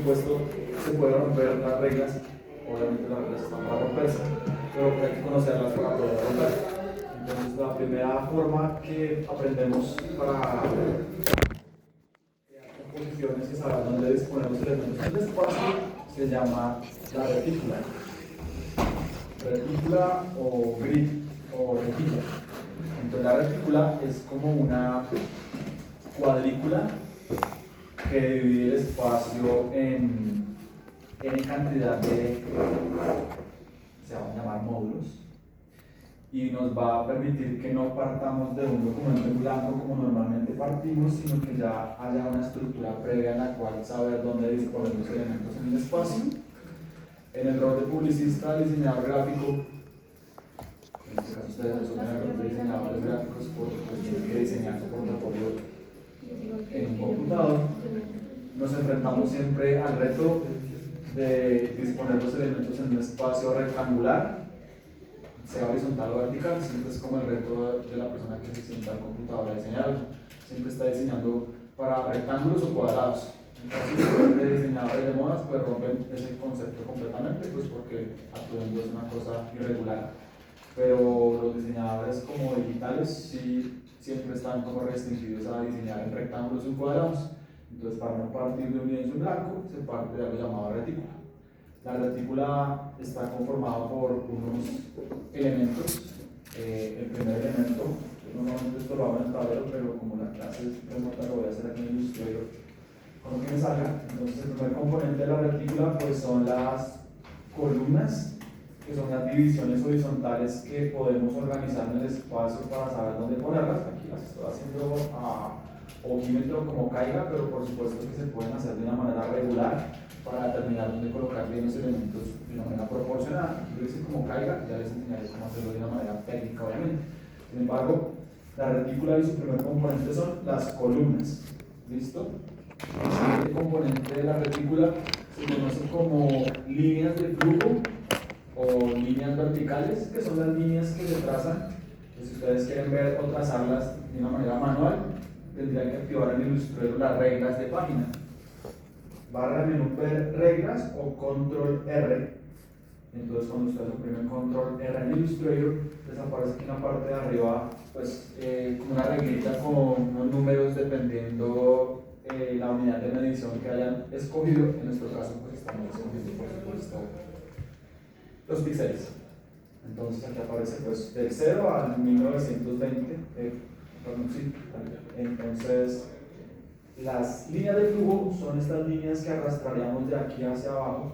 supuesto, se pueden romper las reglas. Obviamente las reglas están para romperse, pero hay que conocerlas para poder romper. Entonces, la primera forma que aprendemos para crear composiciones y saber dónde disponer los elementos del espacio se llama la retícula. Retícula o grid o rejilla. Entonces, la retícula es como una cuadrícula que divide el espacio en cantidad de, se van a llamar módulos, y nos va a permitir que no partamos de un documento en blanco como normalmente partimos, sino que ya haya una estructura previa en la cual saber dónde disponer los elementos en el espacio. En el rol de publicista, diseñador gráfico, en este caso ustedes son diseñadores gráficos porque tienen que diseñar su portafolio en un computador, nos enfrentamos siempre al reto de disponer los elementos en un espacio rectangular, sea horizontal o vertical. Siempre es como el reto de la persona que se sienta al computador a diseñar algo. Siempre está diseñando para rectángulos o cuadrados. Entonces, los diseñadores de modas pues rompen ese concepto completamente, pues porque Atuendo es una cosa irregular. Pero los diseñadores como digitales sí siempre están como restringidos a diseñar en rectángulos y cuadrados. Entonces, para no partir de un lienzo en blanco, se parte de algo llamado retícula. La retícula está conformada por unos elementos. El primer elemento, normalmente esto lo hago en el tablero, pero como la clase es remota, lo voy a hacer aquí en el Illustrator con lo que me salga. Entonces, el primer componente de la retícula pues, son las columnas, que son las divisiones horizontales que podemos organizar en el espacio para saber dónde ponerlas. Aquí las estoy haciendo a ojímetro como caiga, pero por supuesto que se pueden hacer de una manera regular para determinar dónde colocar bien los elementos de una manera proporcionada. Aquí lo hice como caiga, ya les enseñaré cómo hacerlo de una manera técnica, obviamente. Sin embargo, la retícula y su primer componente son las columnas. ¿Listo? El siguiente componente de la retícula se conoce como líneas de flujo o líneas verticales, que son las líneas que se trazan. Si ustedes quieren ver o trazarlas de una manera manual, tendrían que activar en el Illustrator las reglas de página. Barra de menú ver reglas o control R. Entonces, cuando ustedes oprimen control R en Illustrator, les aparece aquí en la parte de arriba pues, como una reglita con unos números dependiendo la unidad de medición que hayan escogido. En nuestro caso, pues estamos escogiendo, por supuesto, los píxeles. Entonces, aquí aparece pues, del 0 al 1920. Entonces, las líneas de flujo son estas líneas que arrastraríamos de aquí hacia abajo,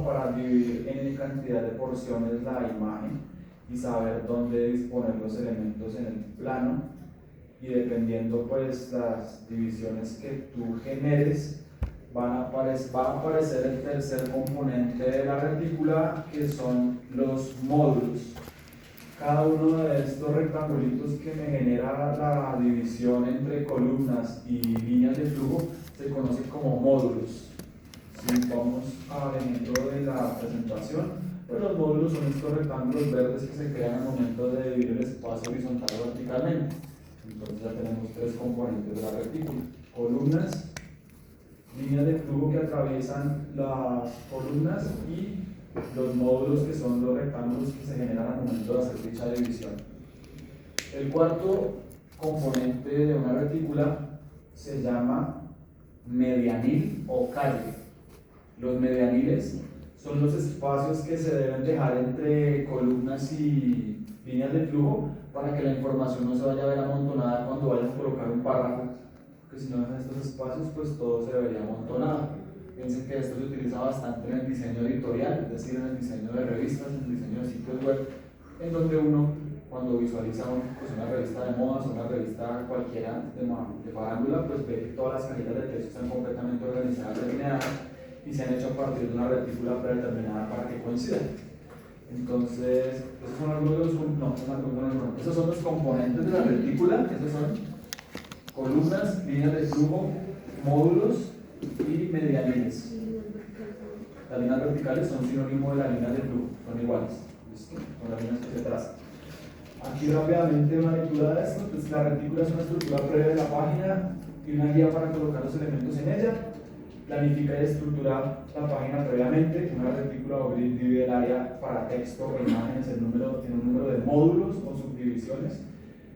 para dividir en cantidad de porciones la imagen y saber dónde disponer los elementos en el plano, y dependiendo pues las divisiones que tú generes va a aparecer el tercer componente de la retícula, que son los módulos. Cada uno de estos rectangulitos que me genera la división entre columnas y líneas de flujo se conoce como módulos. Si vamos al ejemplo de la presentación, pues los módulos son estos rectángulos verdes que se crean al momento de dividir el espacio horizontal o verticalmente. Entonces ya tenemos tres componentes de la retícula: columnas, líneas de flujo que atraviesan las columnas y los módulos, que son los rectángulos que se generan al momento de hacer dicha división. El cuarto componente de una retícula se llama medianil o calle. Los medianiles son los espacios que se deben dejar entre columnas y líneas de flujo para que la información no se vaya a ver amontonada cuando vayan a colocar un párrafo, porque si no dejan estos espacios, pues todo se vería amontonado. Piensen que esto se utiliza bastante en el diseño editorial, es decir, en el diseño de revistas, en el diseño de sitios web, en donde uno, cuando visualiza pues una revista de modas o una revista cualquiera de farándula, pues ve que todas las cajitas de texto están completamente organizadas, alineadas, y se han hecho a partir de una retícula predeterminada para que coincidan. Entonces, esos son algunos de los, esos son los componentes de la retícula. Esos son columnas, líneas de flujo, módulos y medianiles. Las líneas verticales son sinónimo de las líneas de flujo, son iguales. ¿Listo? Son las líneas que se trazan. Aquí rápidamente una lectura de esto. La retícula es una estructura previa de la página y una guía para colocar los elementos en ella. planifica y estructura la página previamente. Una retícula o grid divide el área para texto e imágenes en un número de módulos o subdivisiones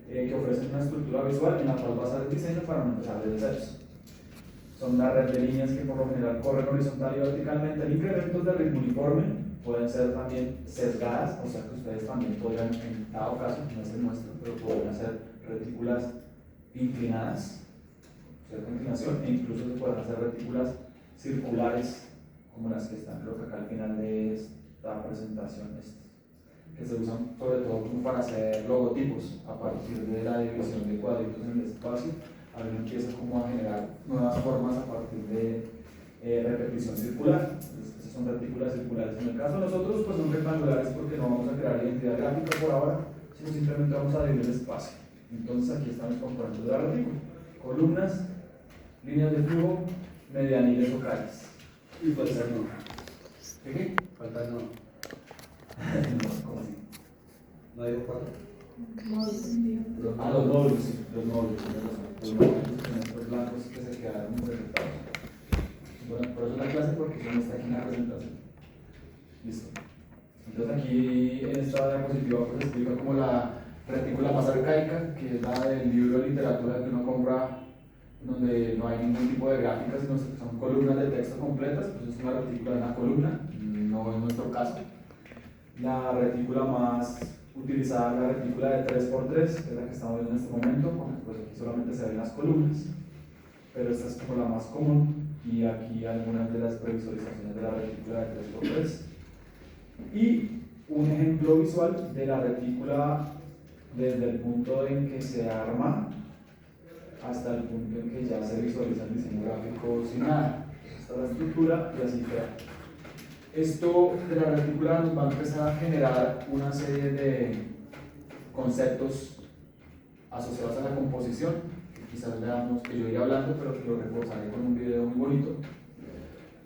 que ofrecen una estructura visual en la cual basar el diseño para no empezar desde ceros. Son una red de líneas que por lo general corren horizontal y verticalmente. El incremento de ritmo uniforme pueden ser también sesgadas, o sea que ustedes también podrían, en dado caso, no es el nuestro, pero podrían hacer retículas inclinadas, cierta inclinación, e incluso se pueden hacer retículas circulares, como las que están creo que acá al final de esta presentación, que se usan sobre todo como para hacer logotipos a partir de la división de cuadritos en el espacio. Alguien empieza como a generar nuevas formas a partir de repetición circular. Entonces, esas son retículas circulares. En el caso de nosotros, pues son rectangulares porque no vamos a crear identidad gráfica por ahora, sino simplemente vamos a dividir el espacio. Entonces aquí están los componentes de la retícula: columnas, líneas de flujo, medianiles o calles. Y falta no. ¿Qué? Falta no. No, ¿cómo así? ¿No digo cuatro? Los módulos, sí, los módulos, tienes razón. Los módulos tienen estos blancos que se quedaron presentados. Bueno, por eso es la clase, porque eso no está aquí en la presentación. Listo. Entonces aquí en esta diapositiva pues explica como la retícula más arcaica, que es la del libro de literatura que uno compra, donde no hay ningún tipo de gráficas, sino que son columnas de texto completas. Pues es una retícula de una columna, no en nuestro caso. La retícula más utilizada es la retícula de 3x3, que es la que estamos viendo en este momento, porque pues aquí solamente se ven las columnas, pero esta es como la más común, y aquí algunas de las previsualizaciones de la retícula de 3x3. Y un ejemplo visual de la retícula desde el punto en que se arma hasta el punto en que ya se visualiza el diseño gráfico sin nada. Esta es la estructura y así queda. Esto de la retícula nos va a empezar a generar una serie de conceptos asociados a la composición, que quizás veamos que yo iré hablando, pero que lo reforzaré con un video muy bonito.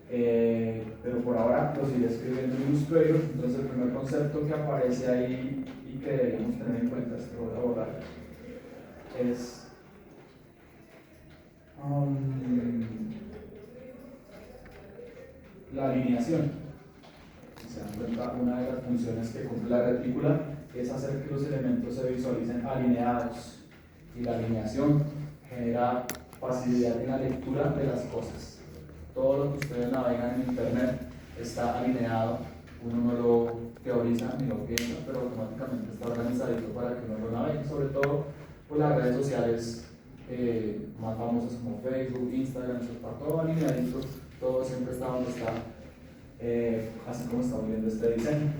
Pero por ahora los iré escribiendo en Illustrator. Entonces el primer concepto que aparece ahí y que deberíamos tener en cuenta, es que voy a abordar, es la alineación. Si se dan cuenta, una de las funciones que cumple la retícula es hacer que los elementos se visualicen alineados, y la alineación genera facilidad en la lectura de las cosas. Todo lo que ustedes navegan en internet está alineado, uno no lo teoriza ni lo piensa, pero automáticamente está organizadito para que uno lo navegue, sobre todo por las redes sociales más famosas como Facebook, Instagram. Está todo alineadito, todo siempre está donde está, así como estamos viendo este diseño.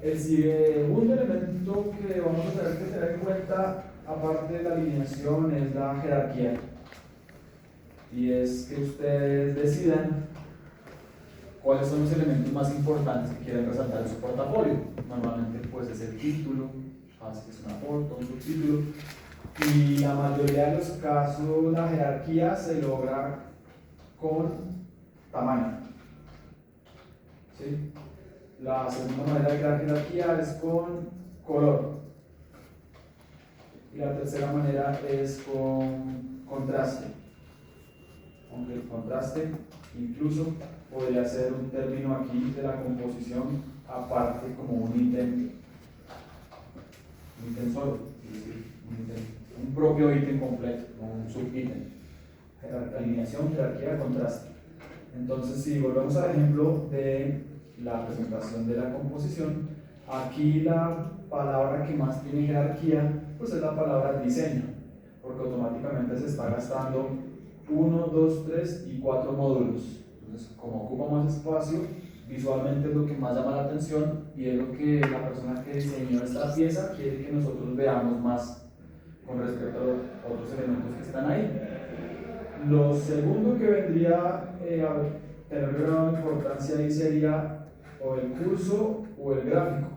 El segundo elemento que vamos a tener que tener en cuenta, aparte de la alineación, es la jerarquía. Y es que ustedes decidan cuáles son los elementos más importantes que quieren resaltar en su portafolio. Normalmente pues es el título, así es una foto, un subtítulo, y la mayoría de los casos la jerarquía se logra con tamaño. ¿Sí? La segunda manera de crear jerarquía es con color, y la tercera manera es con contraste. Aunque el contraste incluso podría ser un término aquí de la composición aparte, como un ítem solo, es decir, un propio ítem completo, no un subítem. Alineación, jerarquía, contraste. Entonces, si volvemos al ejemplo de la presentación de la composición, aquí la palabra que más tiene jerarquía pues es la palabra diseño, porque automáticamente se está gastando 1, 2, 3 y 4 módulos. Entonces, como ocupa más espacio, visualmente es lo que más llama la atención, y es lo que la persona que diseñó esta pieza quiere que nosotros veamos más con respecto a otros elementos que están ahí. Lo segundo que vendría a tener gran importancia ahí sería o el curso o el gráfico.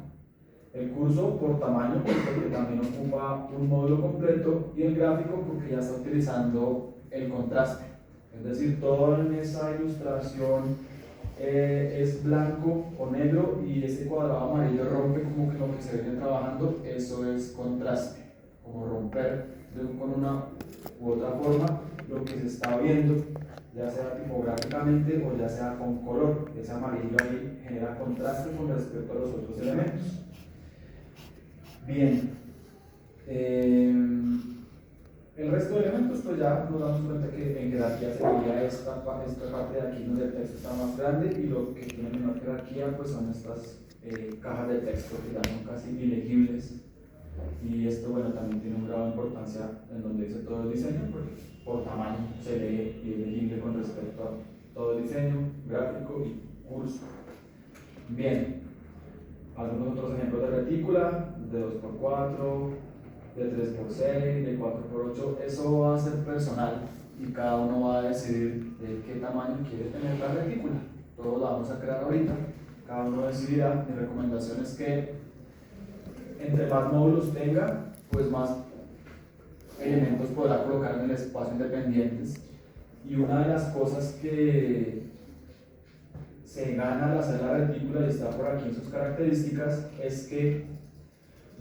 El curso por tamaño, porque también ocupa un módulo completo, y el gráfico porque ya está utilizando el contraste. Es decir, toda en esa ilustración es blanco o negro, y ese cuadrado amarillo rompe como que lo que se viene trabajando. Eso es contraste, como romper con una u otra forma lo que se está viendo, ya sea tipográficamente o ya sea con color. Ese amarillo ahí genera contraste con respecto a los otros elementos. Bien, el resto de elementos, pues ya nos damos cuenta que en jerarquía sería esta parte de aquí donde el texto está más grande, y lo que tiene menor jerarquía pues son estas cajas de texto que ya son casi ilegibles. Y esto, bueno, también tiene un grado de importancia en donde dice todo el diseño, porque por tamaño se lee y es legible con respecto a todo el diseño, gráfico y curso. Bien, algunos otros ejemplos de retícula, de 2x4, de 3x6, de 4x8, eso va a ser personal y cada uno va a decidir de qué tamaño quiere tener la retícula. Todos la vamos a crear ahorita, cada uno decidirá. Mi recomendación es que entre más módulos tenga, pues más elementos podrá colocar en el espacio independientes. Y una de las cosas que se gana al hacer la retícula, y está por aquí en sus características, es que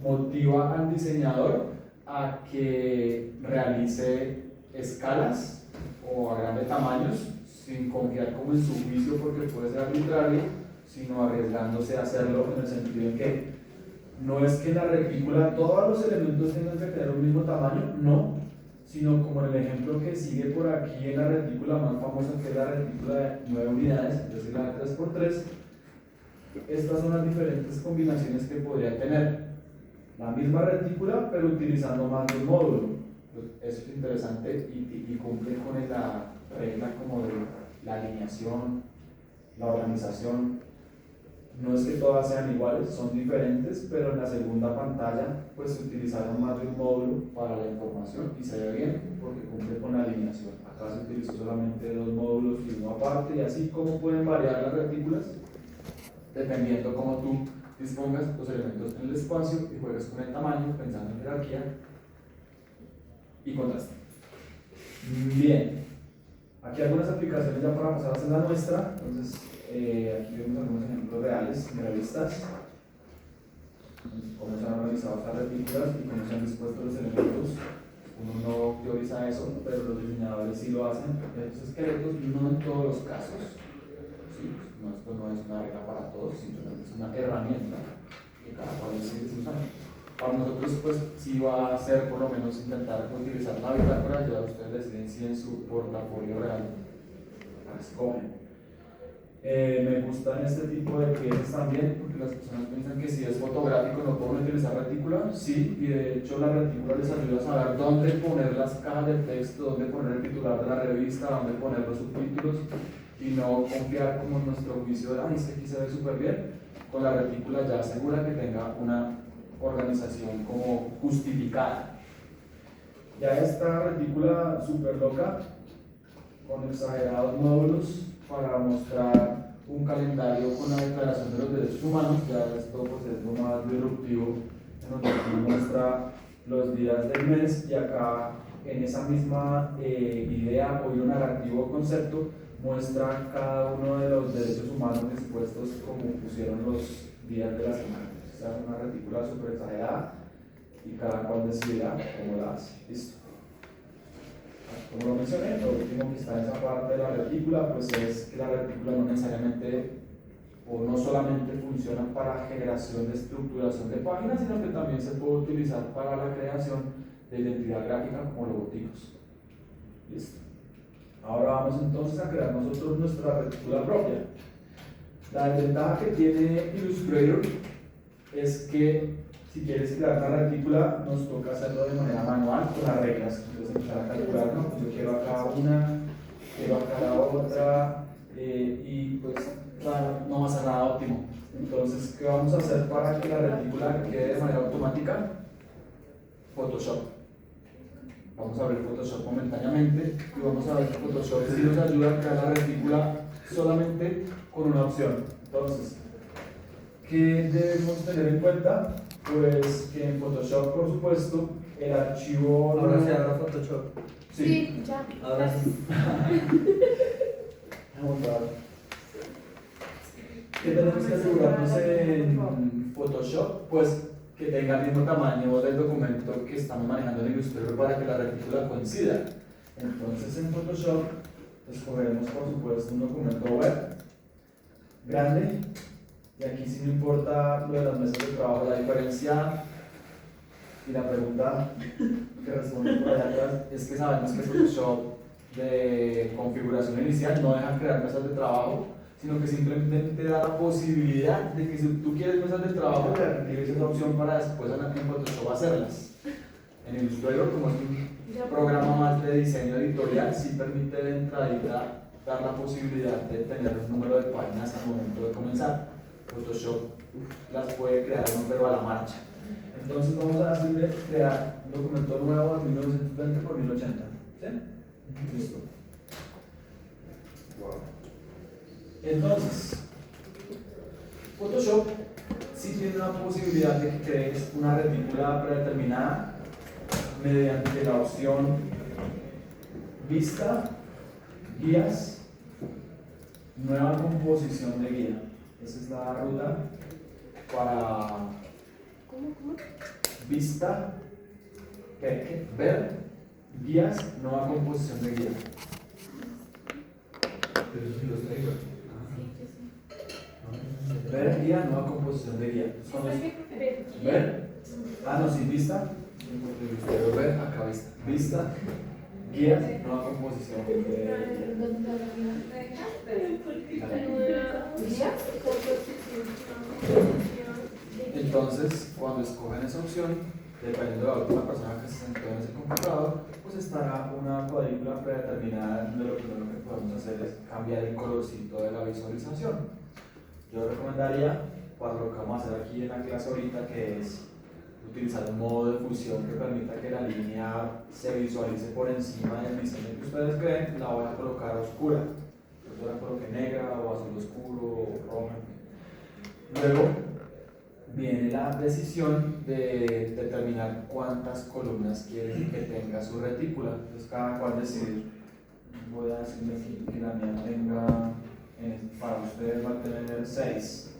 motiva al diseñador a que realice escalas o a grandes tamaños sin confiar como en su juicio, porque puede ser arbitrario, sino arriesgándose a hacerlo en el sentido en que no es que en la retícula todos los elementos tengan que tener un mismo tamaño, no, sino como en el ejemplo que sigue por aquí en la retícula más famosa, que es la retícula de 9 unidades, es decir, la de 3x3. Estas son las diferentes combinaciones que podría tener la misma retícula, pero utilizando más de un módulo. Eso es interesante y cumple con la regla como de la alineación, la organización. No es que todas sean iguales, son diferentes, pero en la segunda pantalla pues se utilizaron más de un módulo para la información y se ve bien porque cumple con la alineación. Acá se utilizó solamente 2 módulos y uno aparte, y así como pueden variar las retículas dependiendo cómo tú dispongas los elementos en el espacio y juegues con el tamaño pensando en jerarquía y contraste. Bien, aquí algunas aplicaciones ya para pasar a hacer la nuestra. Entonces aquí vemos algunos ejemplos reales, realistas, cómo se han organizado estas retículas y cómo se han dispuesto los elementos. Uno no teoriza eso, pero los diseñadores sí lo hacen. Estos esqueletos, no en todos los casos, ¿sí? No, esto no es una regla para todos, simplemente es una herramienta que cada cual decide usar. Para nosotros pues sí va a ser por lo menos intentar utilizar la bitácora. Ya ustedes deciden si en su portafolio real la escogen. Me gustan este tipo de piezas también, porque las personas piensan que si es fotográfico no pueden utilizar retícula. Sí, y de hecho la retícula les ayuda a saber dónde poner las cajas de texto, dónde poner el titular de la revista, dónde poner los subtítulos, y no confiar como en nuestro juicio de, ay, es que aquí se ve súper bien. Con la retícula ya asegura que tenga una organización como justificada. Ya esta retícula súper loca, con exagerados módulos para mostrar un calendario con la Declaración de los Derechos Humanos. Ya esto pues es lo más disruptivo, en donde aquí muestra los días del mes, y acá en esa misma idea o narrativo o concepto muestra cada uno de los derechos humanos dispuestos como pusieron los días de la semana. O sea, una retícula súper exagerada y cada cual decidirá cómo la hace. Listo. Como lo mencioné, lo último que está en esa parte de la retícula pues es que la retícula no necesariamente o no solamente funciona para generación de estructuración de páginas, sino que también se puede utilizar para la creación de identidad gráfica como logotipos. Listo. Ahora vamos entonces a crear nosotros nuestra retícula propia. La desventaja que tiene Illustrator es que si quieres crear una retícula nos toca hacerlo de manera manual con las reglas. Entonces empezar a calcular, ¿no? Pues yo quiero acá una, quiero acá la otra, y pues claro, no va a ser nada óptimo. Entonces, ¿qué vamos a hacer para que la retícula quede de manera automática? Photoshop. Vamos a abrir Photoshop momentáneamente y vamos a ver que Photoshop sí nos ayuda a crear la retícula solamente con una opción. Entonces, ¿qué debemos tener en cuenta? Pues que en Photoshop, por supuesto, el archivo... Ahora se abre Photoshop. Sí, ya. Ahora sí. Vamos a ver. ¿Qué tenemos que asegurarnos en Photoshop? Pues que tenga el mismo tamaño del documento que estamos manejando en Illustrator para que la retícula coincida. Entonces en Photoshop escogeremos por supuesto un documento web grande, y aquí sí no importa lo de las mesas de trabajo. La diferencia y la pregunta que responde por allá atrás es que sabemos que Photoshop de configuración inicial no deja crear mesas de trabajo, sino que simplemente te da la posibilidad de que si tú quieres mesas de trabajo, le actives esa opción para después en Photoshop hacerlas. En Illustrator, como es un programa más de diseño editorial, sí permite de entradita dar la posibilidad de tener un número de páginas al momento de comenzar. Photoshop las puede crear uno, pero a la marcha. Entonces vamos a decirle crear un documento nuevo de 1920 por 1080. ¿Sí? Listo. Wow. Entonces, Photoshop sí tiene la posibilidad de que crees una retícula predeterminada mediante la opción Vista, Guías, Nueva composición de guía. Esa es la ruta para Vista, ver, guías, nueva composición de guía. Pero eso sí los traigo. Ver, guía, nueva composición de guía. Ver, no, sí, vista. Pero ver, acá vista. Vista, guía, nueva composición de guía. Entonces, cuando escogen esa opción, dependiendo de la última persona que se sentó en ese computador, pues estará una cuadrícula predeterminada, donde lo primero que podemos hacer es cambiar el colorcito de la visualización. Yo recomendaría, para lo que vamos a hacer aquí en la clase ahorita, que es utilizar un modo de fusión que permita que la línea se visualice por encima del diseño que ustedes creen, la voy a colocar oscura. Yo la coloqué negra o azul oscuro o roja. Luego viene la decisión de determinar cuántas columnas quieren que tenga su retícula. Entonces cada cual decidir. Voy a decirle aquí que la mía tenga, para ustedes va a tener 6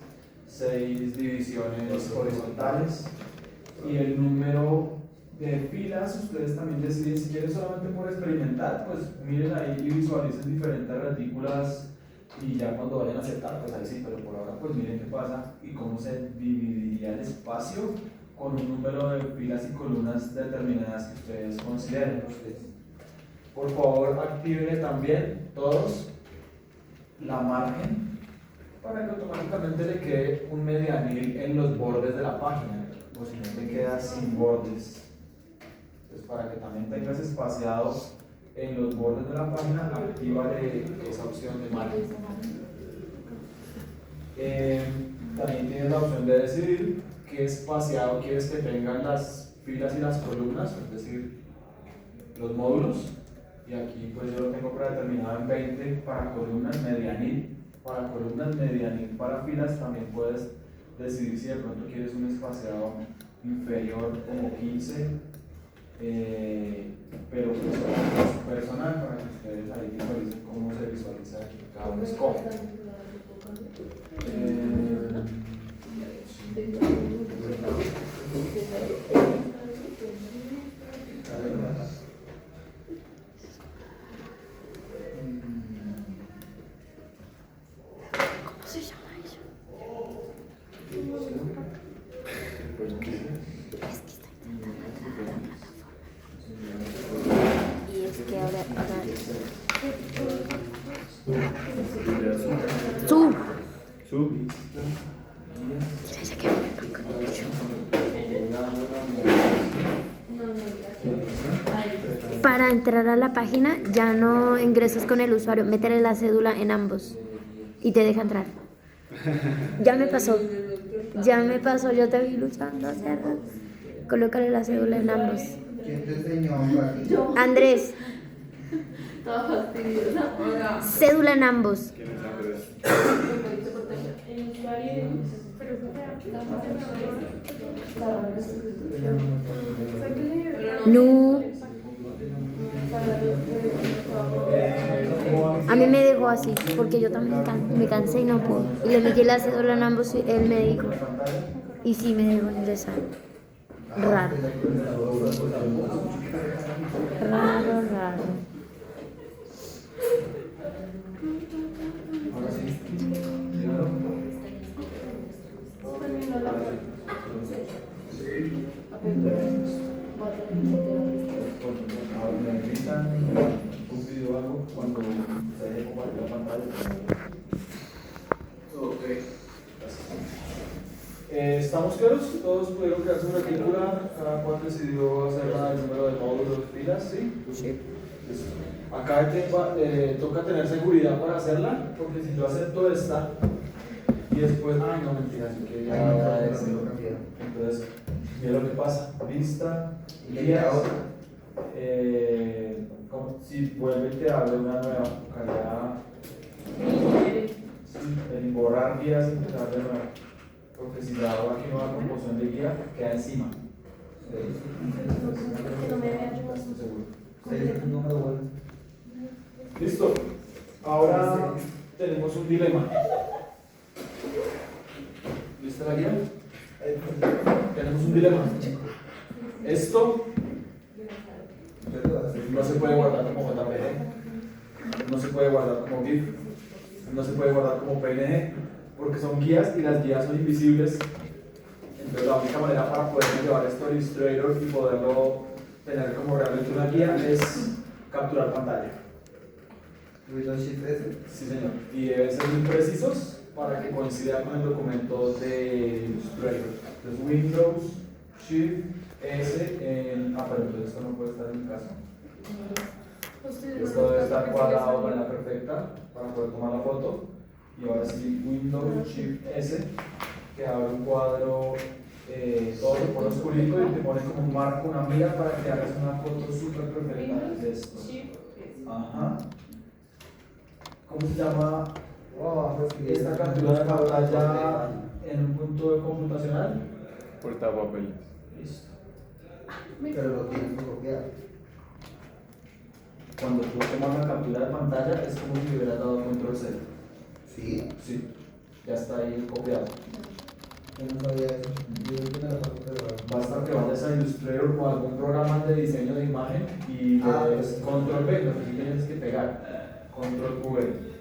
divisiones horizontales, y el número de filas ustedes también deciden. Si quieren solamente por experimentar, pues miren ahí y visualicen diferentes retículas, y ya cuando vayan a aceptar, pues ahí sí, pero por ahora pues miren qué pasa y cómo se dividiría el espacio con un número de filas y columnas determinadas que ustedes consideren. Por favor, activen también todos la margen para que automáticamente le quede un medianil en los bordes de la página, o si no te queda sin bordes. Entonces, para que también tengas espaciado en los bordes de la página, actívale esa opción de margen. También tienes la opción de decidir qué espaciado quieres que tengan las filas y las columnas, es decir, los módulos. Y aquí pues yo lo tengo predeterminado en 20 para columnas, medianil para columnas, medianil para filas. También puedes decidir si de pronto quieres un espaciado inferior como 15, pero pues es personal, para que ustedes ahí visualicen cómo se visualiza aquí cada uno escoge. ¿Cómo se llama ella? Es que está intentando entrar a la plataforma. Y es que ahora para entrar a la página ya no ingresas con el usuario, métele la cédula en ambos y te deja entrar. Ya me pasó, yo te vi luchando hace rato. Colócale la cédula en ambos. ¿Quién te enseñó? Andrés, Toda fastidiosa. cédula en ambos. No. A mí me dejó así, porque yo también me cansé y no puedo. Y le metí la cédula en ambos y él me dijo. Y sí me dejó ingresar. Raro. Raro. Ok. ¿Estamos claros? ¿Todos pudieron crear su retícula? ¿Cada cual decidió hacer el número de módulos, filas? ¿Sí? Sí. Listo. Acá toca tener seguridad para hacerla, porque si yo acepto esta y después, ay no, mentira, así que Ay, no, ya pero es. no lo cambiaron. Entonces, mira lo que pasa. Lista, Y le queda otra. como si vuelve y te abre una nueva. Tocaría el borrar guías y empezar de nuevo. Porque si la hago aquí nueva composición de guía, queda encima. Estoy seguro. Es un número bueno. Listo. Ahora tenemos un dilema. ¿Lista la guía? Tenemos un dilema. Esto no se puede guardar como JPG, no se puede guardar como GIF, no se puede guardar como PNG, porque son guías y las guías son invisibles. Entonces la única manera para poder llevar esto a Illustrator y poderlo tener como realmente una guía es capturar pantalla. Windows Shift S. Sí, señor. Y deben ser muy precisos para que coincida con el documento de Illustrator. Entonces Windows Shift S en... pero entonces esto no puede estar en mi caso. Esto debe estar cuadrado de manera perfecta para poder tomar la foto. Y ahora sí, Windows Shift S, que abre un cuadro, todo se pone oscurito y te pone como un marco, una mira para que hagas una foto súper perfecta de esto. Ajá. ¿Cómo se llama esta captura de pantalla en un punto computacional? Portapapeles. Listo. Pero lo tienes que copiar. Cuando tú tomas la captura de pantalla es como si hubieras dado control C. Sí, Sí, ya está ahí copiado. yo no sabía eso. Yo no tengo la foto de Basta que vayas a Illustrator o a algún programa de diseño de imagen y le des control V, lo que sí tienes que pegar, control V.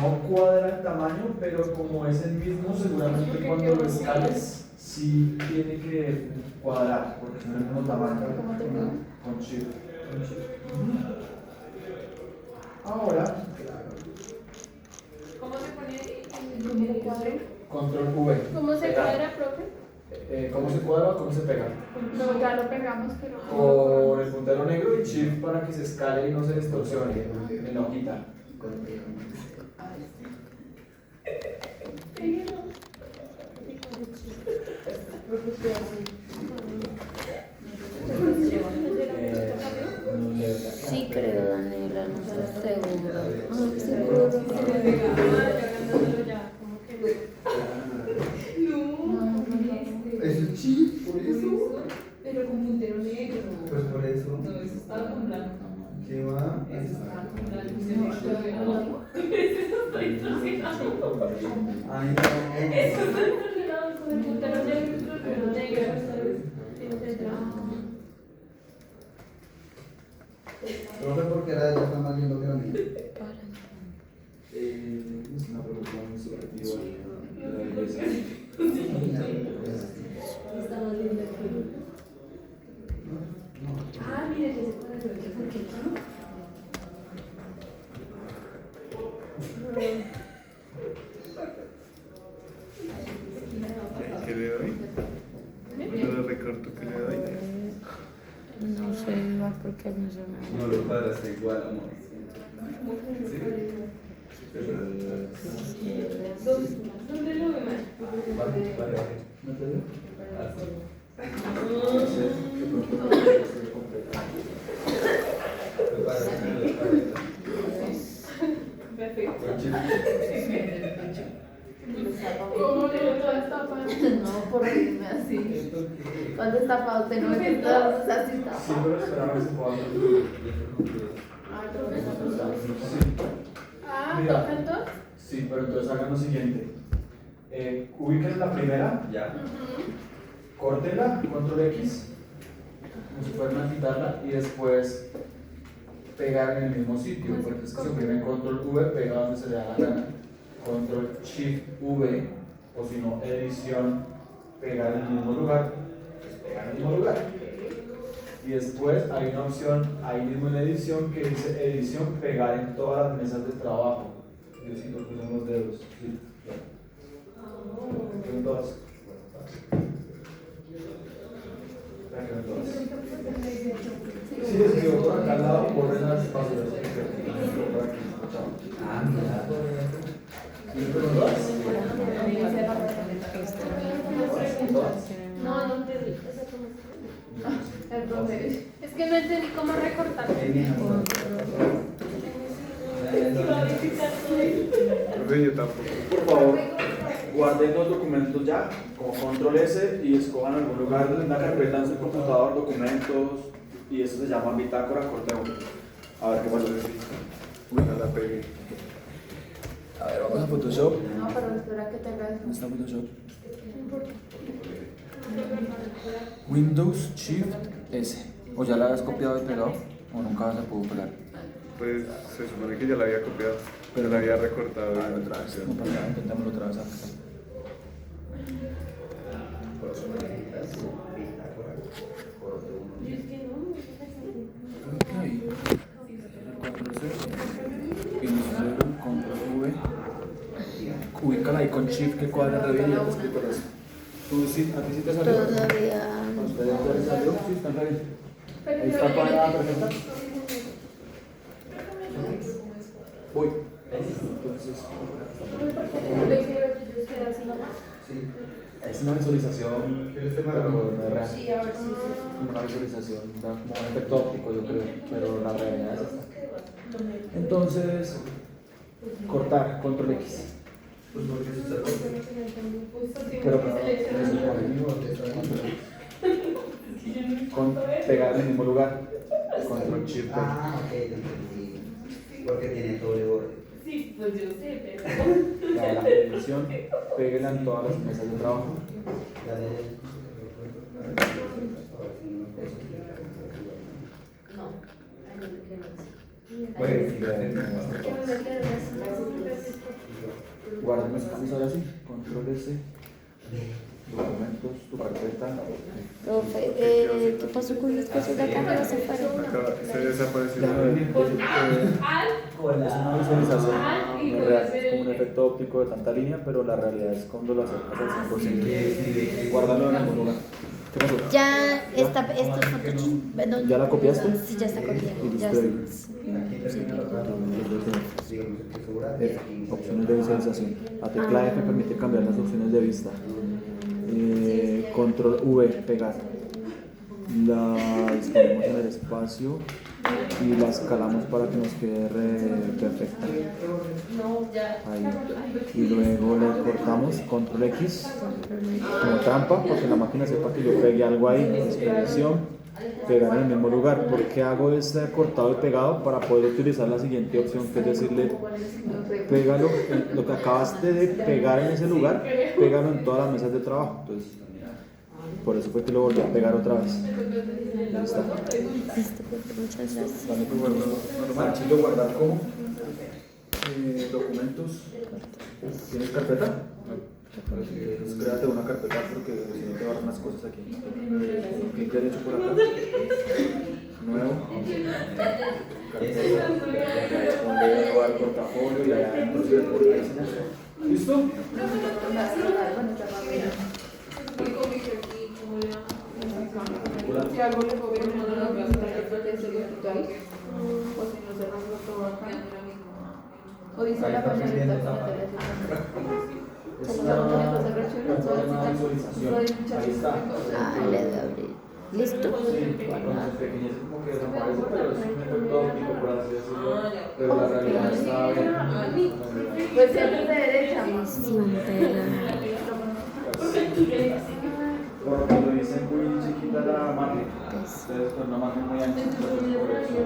No cuadra el tamaño, pero como es el mismo, seguramente cuando lo escales sí tiene que cuadrar, porque es el mismo tamaño. Con Shift. Ahora, ¿Cómo se pone el cuadro? control V. ¿Cómo se Pegar. cuadra, profe? ¿Cómo se cuadra o cómo se pega? No, ya lo pegamos, pero. Con el puntero negro y Shift para que se escale y no se distorsione en la hojita. Sí, creo, Daniela, no estoy segura. Ay, seguro. ¿Eso es chip? ¿Por eso? Pero con puntero negro. Pues por eso. No, eso estaba con blanco. ¿Qué va? Eso estaba con blanco. Y se me quedó. Ay, no. Eso es el con el puntero negro, ¿sabes? Profe, ¿por qué la de ella está más lindo que la mía? Es una pregunta muy subjetiva de la belleza. Estaba lindo aquí. Ah, mire, que se puede ver que ¿Qué le doy? ¿Cuándo le recorto que le doy? No sé, igual porque no se me... No lo cuadraste igual, amor. ¿Dónde lo ve mal? ¿No te digo? Perfecto. ¿Cómo ¿Cómo le le dio dio toda esta parte? No, por reírme así. Cuando está destapado, usted no ve que todos así Sí, tapados. pero espera a ver si puedo hacer. Ah, profe, no nos vamos. Ah, Mira. ¿toca entonces? Sí, pero entonces hagan lo siguiente. Ubiquen la primera, Ya. córtenla, control X, como si fueran a quitarla y después pegar en el mismo sitio, porque es que se oprime control V, pega donde se le da la gana, control Shift V, o si no, edición, pegar en el mismo lugar, pues pegar en el mismo lugar. Y después hay una opción ahí mismo en edición que dice edición, pegar en todas las mesas de trabajo. Yo sí lo puse en los dedos. Sí, ya. En todas. En todas. Sí, escribo por acá al lado, por esas basuras. Ah, mira. ¿Sí, pero en todas? ¿En todas? No, no entendí. El profe. Es que no entendí cómo recortar. Profe, yo tampoco. Por favor, guarden los documentos ya, como control S, y escojan algún lugar en la carpeta en su computador, documentos, y eso se llama bitácora corteo. A ver qué pasa. Uy, no la pegué. A ver, vamos a Photoshop. No, pero espera que te hagas. ¿Dónde está Photoshop? Windows Shift S. ¿O ya la habías copiado y pegado? ¿O nunca se pudo pegar? Pues se supone que ya la había copiado, pero la había recortado. Otra vez, como para acá, intentémoslo otra vez acá. Ubícala ahí con Shift que cuadra re bien y ya te explico el resto. ¿Tú sí, a ti sí te salió? Todavía. ¿A ustedes ya les salió? Sí, están re bien. Ahí está cuadrada perfecta. Voy. Entonces, es una visualización, pero no es real. Sí, a ver si Como una visualización, da como un efecto óptico, yo creo, pero la realidad es esta. Entonces, cortar, control X. Pues porque se está cortando. Pero no, con pegar en el mismo lugar. Control Shift. Ah, ok, entendí. Porque tiene doble borde. Sí, pues yo sé, pero. La de la edición, péguela en todas las mesas de trabajo. La de. Pues, Guarda mis cambios ahora sí. Control S. Documentos, tu carpeta. Profe, ¿qué pasó con las cosas de acá? ¿Qué se fueron? Acá se desapareció. Es una visualización no real, es como un efecto óptico de tanta línea, pero la realidad es cuando lo acercas al 100%. Guárdalo en algún lugar. ¿Qué pasó? Ya está, estos fotos. Bueno, ¿Ya la copiaste? Sí, ya está copiada. Y Ya listo. Opciones de visualización. La tecla F permite cambiar las opciones de vista. Control V, pegar. La disponemos en el espacio y la escalamos para que nos quede perfecta. Ahí. Y luego le cortamos, control X, como trampa, porque la máquina sepa que yo pegué algo ahí, expedición, pegar en el mismo lugar. ¿Por qué hago este cortado y pegado? Para poder utilizar la siguiente opción, que es decirle, pégalo, lo que acabaste de pegar en ese lugar, pégalo en todas las mesas de trabajo. Entonces, por eso fue que lo volví a pegar otra vez. Ahí está. Listo, profe, muchas gracias. Vale, pues normal, chilo, guardar como documentos. ¿Tienes carpeta? Entonces créate una carpeta porque si no te van las cosas aquí. Clic derecho por acá. Nuevo. Carpeta. Ponle nuevo al portafolio y allá adentro se le pone ahí. ¿Listo? Si algo le puedo ver, no lo voy a hacer hospital. O si no, cerrando todo acá. O dice la pañalita con la televisión. Es una visualización. Ahí está. Ah, le doy a abrir. ¿Listo? Sí, con las pequeñas como que desaparece, pero es un efecto óptico, por así decirlo. Pero la realidad está bien. Pues siempre de derecha. Siempre. Por cuando dicen muy chiquita la margen, ustedes con una margen muy ancha, entonces por eso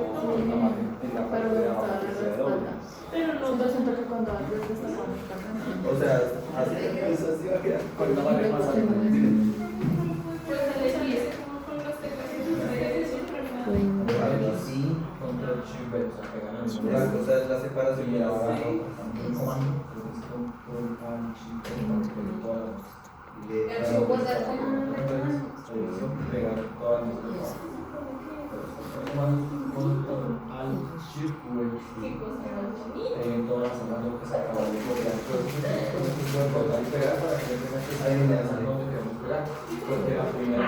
la margen en la parte de abajo que se dobla. Pero no, Yo siento que cuando antes de esta forma. O sea, así va a quedar. Con una margen más alta. pues se le dice como con las teclas y ustedes siempre me Algo así. Control Shift V, o sea, pegan en el La cosa es la separación y de la ahora hoja. Control Alt Shift V. Pero guardar como pegar todas las al círculo en todas las zonas de lo que se acaba de copiar. Entonces, cortar y pegar para que tenga que salir de la zona donde queremos pegar. Porque la primera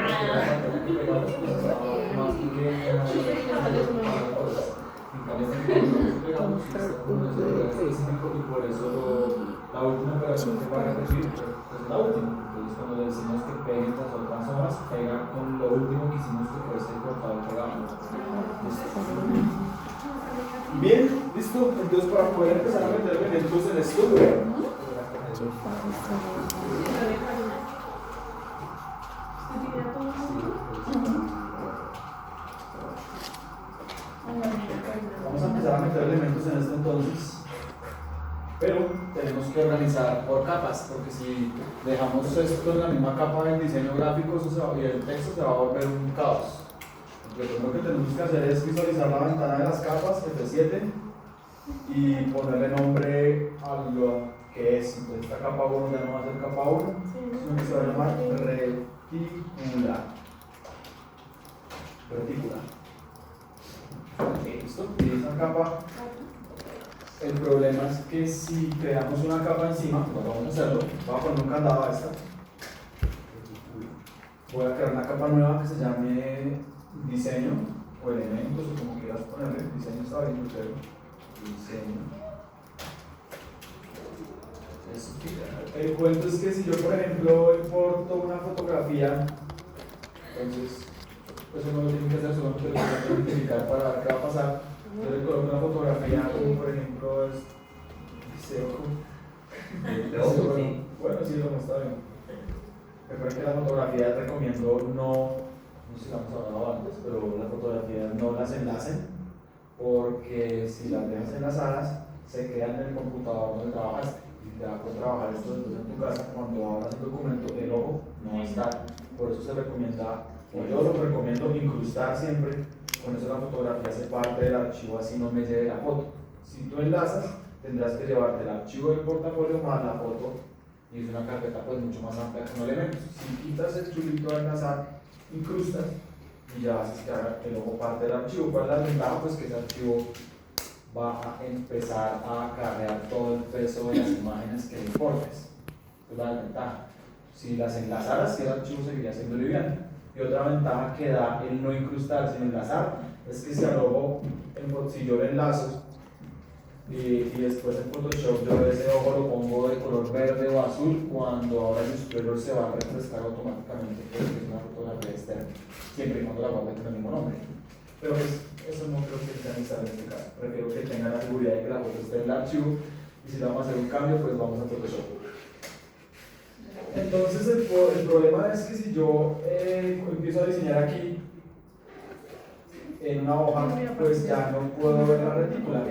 que pegamos más pequeña, más pegamos específico y por eso la última operación que va a repetir es la última. Entonces, cuando le decimos que peguen las otras hojas, pega con lo último que hicimos que fue este cortado y pegado. Bien, listo. Entonces, para poder empezar a meter elementos en esto, vamos a empezar a meter elementos en esto entonces. Pero tenemos que organizar por capas, porque si dejamos esto en la misma capa del diseño gráfico y el texto se va a volver un caos. Lo primero que tenemos que hacer es visualizar la ventana de las capas, F7, y ponerle nombre a lo que es. Entonces esta capa 1 ya no va a ser capa 1, sino que se va a llamar retícula. Retícula. ¿Listo? Y esta capa, el problema es que si creamos una capa encima, pues vamos a hacerlo, voy a poner un candado a esta. Voy a crear una capa nueva que se llame diseño o elementos o como quieras ponerle. Diseño está bien, pero diseño. El cuento es que si yo por ejemplo importo una fotografía, entonces eso no lo tiene que hacer, solamente lo tengo que identificar para ver qué va a pasar. Yo le coloco una fotografía como por ejemplo es bueno, sí, lo está bien. Recuerden que la fotografía recomiendo no sé si la hemos hablado antes, pero las fotografías no las enlacen, porque si las dejas enlazadas se quedan en el computador donde trabajaste y te va a poder trabajar esto entonces en tu casa. Cuando abras el documento, el ojo no va a estar. Por eso se recomienda, o yo lo recomiendo, incrustar siempre. Con eso la fotografía hace parte del archivo, así no me lleve la foto. Si tú enlazas, tendrás que llevarte el archivo del portafolio más la foto, y es una carpeta pues mucho más amplia con elementos. Si quitas el chulito de enlazar, incrustas y ya haces que haga el ojo parte del archivo. ¿Cuál es la ventaja? Pues que ese archivo va a empezar a acarrear todo el peso de las imágenes que importes. Esa es la ventaja. Si las enlazaras, el archivo seguiría siendo liviano. Y otra ventaja que da el no incrustar sino enlazar es que si al ojo, si yo lo enlazo y después en Photoshop yo ese ojo lo pongo de color verde o azul, cuando ahora el Explorer se va a refrescar automáticamente porque es una fotografía externa, siempre y cuando la guarde con el mismo nombre. Pero pues, eso no creo que sea necesario en este caso. Prefiero que tengan la seguridad de que la foto esté en el archivo, y si le vamos a hacer un cambio, pues vamos a Photoshop. Entonces el problema es que si yo empiezo a diseñar aquí en una hoja, pues ya no puedo ver la retícula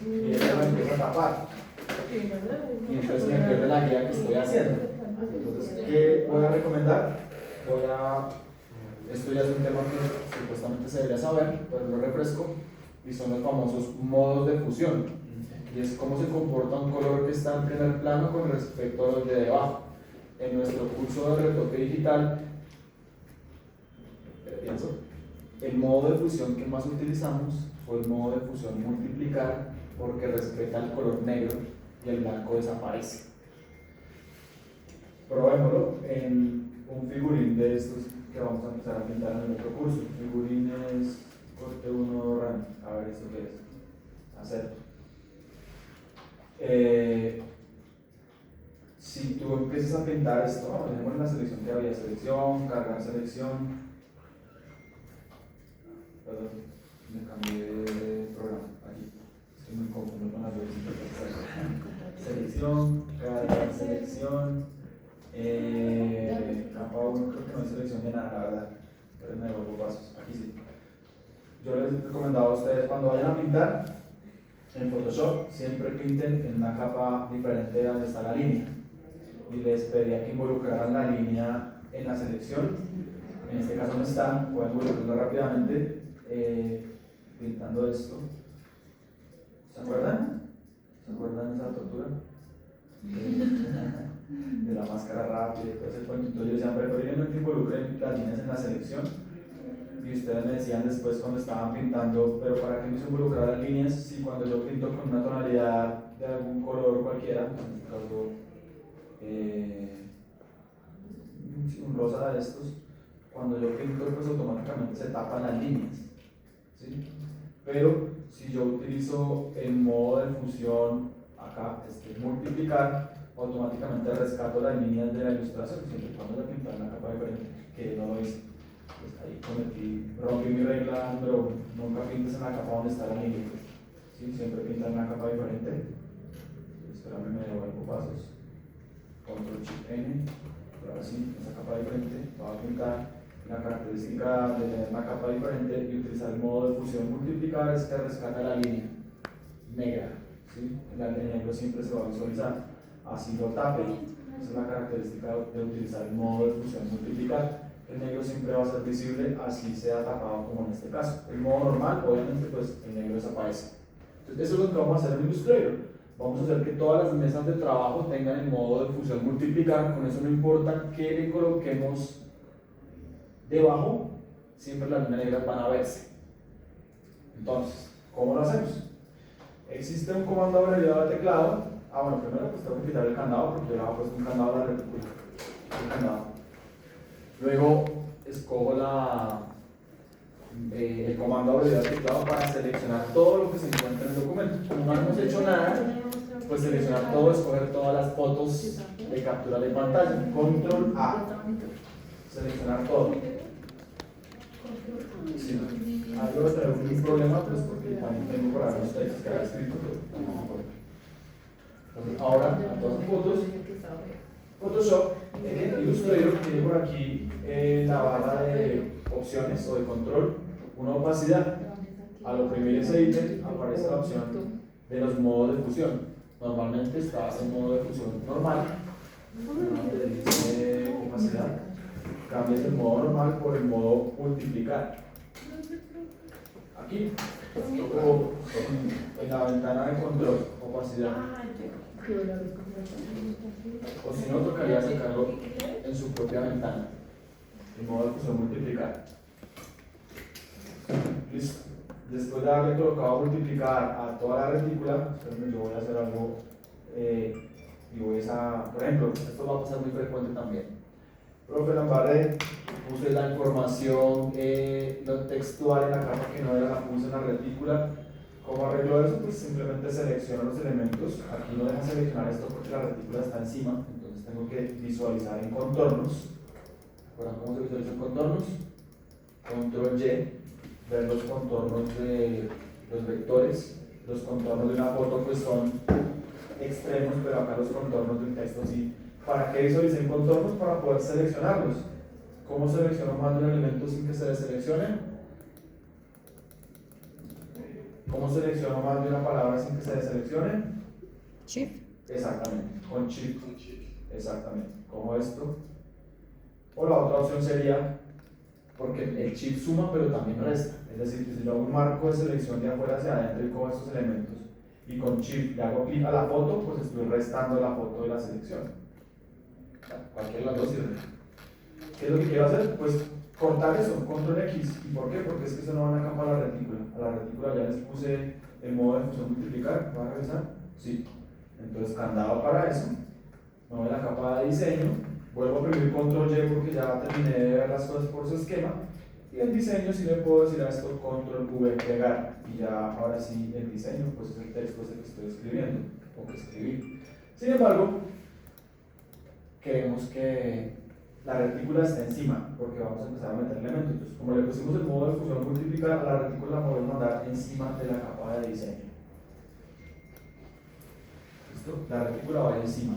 y ella me empieza a tapar y entonces me pierde la guía que estoy haciendo. Entonces, ¿qué voy a recomendar? Esto ya es un tema que supuestamente se debería saber, pero lo refresco, y son los famosos modos de fusión, y es cómo se comporta un color que está en primer plano con respecto a los de debajo. En nuestro curso de retoque digital, el modo de fusión que más utilizamos fue el modo de fusión multiplicar, porque respeta el color negro y el blanco desaparece. Probémoslo en un figurín de estos que vamos a empezar a pintar en nuestro curso. Figurines corte 1 RAM. A ver, ¿esto qué es? Hacer. Si tú empiezas a pintar esto, tenemos en la selección que había selección, cargar selección. Perdón, me cambié de programa. Aquí estoy muy confuso con las dos. Selección, cargar selección. Capa 1, creo que no hay selección de nada, la verdad. Pero me devuelvo pasos. Aquí sí. Yo les he recomendado a ustedes cuando vayan a pintar en Photoshop, siempre pinten en una capa diferente de donde está la línea. Y les pediría que involucraran la línea en la selección. En este caso no está, voy a involucrarlo rápidamente pintando esto. ¿Se acuerdan? ¿Se acuerdan de esa tortura? De la máscara rápida y todo ese cuento. Entonces yo decía, preferiblemente involucren las líneas en la selección y ustedes me decían después cuando estaban pintando, pero ¿para qué no se involucrar las líneas si cuando yo pinto con una tonalidad de algún color cualquiera, pues en este caso un rosa de estos, cuando yo pinto pues automáticamente se tapan las líneas, ¿sí? Pero si yo utilizo el modo de fusión acá, multiplicar, automáticamente rescato las líneas de la ilustración, siempre y cuando la pinto en una capa diferente, que no lo hice. Pues ahí rompí mi regla número 1, nunca pintes en la capa donde está la línea, ¿sí? Siempre pinta en una capa diferente. Espérame, me devuelvo pasos, control shift N, y ahora sí, esa capa diferente, voy a pintar. La característica de tener una capa diferente y utilizar el modo de fusión multiplicar es que rescata la línea negra, ¿sí? El negro siempre se va a visualizar, así lo tape. Esa es la característica de utilizar el modo de fusión multiplicar. El negro siempre va a ser visible, así sea tapado como en este caso. El modo normal, obviamente, pues el negro desaparece. Entonces, eso es lo que vamos a hacer en Illustrator. Vamos a hacer que todas las mesas de trabajo tengan el modo de fusión multiplicar. Con eso no importa qué le coloquemos debajo, siempre las líneas negras van a verse. Entonces, ¿cómo lo hacemos? Existe un comando abreviado de teclado. Bueno, primero pues tengo que quitar el candado porque yo le hago puesto un candado a la retícula. El candado. Luego escojo el comando abreviado de teclado para seleccionar todo lo que se encuentra en el documento. Como no hemos hecho nada, pues seleccionar todo, escoger todas las fotos de captura de pantalla. Control A. Seleccionar todo. Sí. Ahí voy a tener un problema, pues porque también tengo por ahí los textos que había escrito, pero no me importa. Entonces, ahora, a todas las fotos, Photoshop, Illustrator tiene por aquí la barra de opciones o de control, una opacidad. Al oprimir ese ítem aparece la opción de los modos de fusión. Normalmente está en modo de fusión normal, donde dice opacidad. Cambias el modo normal por el modo multiplicar. Aquí, o en la ventana de control, opacidad. O si no, tocaría sacarlo en su propia ventana. El modo de fusión multiplicar. Listo. Después de haberle colocado multiplicar a toda la retícula, yo voy a hacer algo y voy a, por ejemplo, esto va a pasar muy frecuente también. Profe Lambarde, puse la información no textual en la capa que no era, la puse en la retícula. ¿Cómo arreglo eso? Pues simplemente selecciono los elementos. Aquí no deja seleccionar esto porque la retícula está encima, entonces tengo que visualizar en contornos. ¿Recuerdan cómo se visualizan contornos? Control Y, ver los contornos de los vectores. Los contornos de una foto pues son extremos, pero acá los contornos del texto sí. ¿Para qué visualicen contornos? Para poder seleccionarlos. ¿Cómo selecciono más de un elemento sin que se deseleccione? ¿Cómo selecciono más de una palabra sin que se deseleccione? Shift. Exactamente, con Shift. Exactamente, como esto. O la otra opción sería, porque el Shift suma pero también resta. Es decir, que si yo hago un marco de selección de afuera hacia adentro y cojo estos elementos y con Shift le hago clic a la foto, pues estoy restando la foto de la selección. Cualquiera de las dos sirve. ¿Qué es lo que quiero hacer? Pues cortar eso, control X. ¿Y por qué? Porque es que eso no va a capa a la retícula. A la retícula ya les puse el modo de fusión multiplicar. ¿Va a revisar? Sí. Entonces, candado para eso. Me voy a la capa de diseño. Vuelvo a oprimir control Y porque ya terminé de ver las cosas por su esquema. Y el diseño sí le puedo decir a esto control V pegar. Y ya ahora sí el diseño, pues es el texto ese que estoy escribiendo o que escribí. Sin embargo, queremos que la retícula esté encima, porque vamos a empezar a meter elementos. Entonces, como le pusimos el modo de fusión multiplicar, a la retícula la podemos mandar encima de la capa de diseño. ¿Listo? La retícula va encima.